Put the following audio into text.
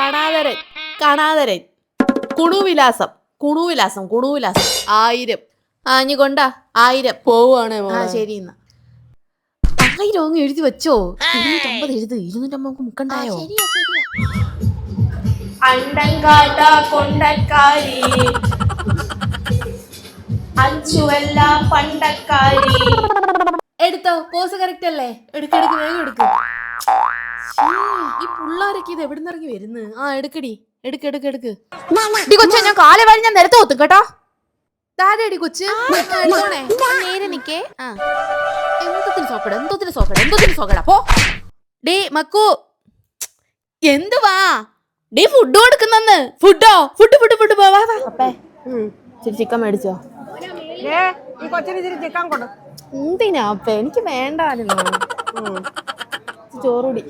കാണാതരൻ കാണാതരൻ കുണുവിലാസം കുണുവിലാസം കുണുവിലാസം 1000. ഇനി കൊണ്ടാ 1000 പോവാണേ ശരി എന്നാ 1000 അങ്ങ് എഴുതി വെച്ചോ. 250 എഴുത്. 250 മുക്കണ്ടായോ? അണ്ടൻകാട്ട കൊണ്ടക്കാരി അച്ചുവല്ല പണ്ടക്കാരി. എടുത്തോ. പോസ് കറക്റ്റ് അല്ലേ? എടുക്കെടുക്ക് വേഗം എടുക്ക്. ഈ പിള്ളാരൊക്കെ ഇത് എവിടെ നിന്നിറങ്ങി വരുന്നു? എടുക്കടി എടുക്ക്. കൊച്ചെ ഞാൻ കാലെ വാരി ഞാൻ നിരത്ത് കൊത്തും കേട്ടോ. താരടി കൊച്ച് നേരെ നിക്കേ. എന്തോത്തിന് സോക്കടാ പോ. ഡേ മക്കു എന്തുവാ ഡേ ഫുഡ് കൊടുക്കുന്നെന്ന്. ഫുഡ് വാ. അപ്പേ ഇച്ചിരി ചിക്കൻ മേടിച്ചോ. ഈ കൊച്ചിന് ഇച്ചിരി ചിക്കൻ കൊടു. എന്തിനാ അപ്പേ? എനിക്ക് വേണ്ടായിരുന്നു. ചോറുടി.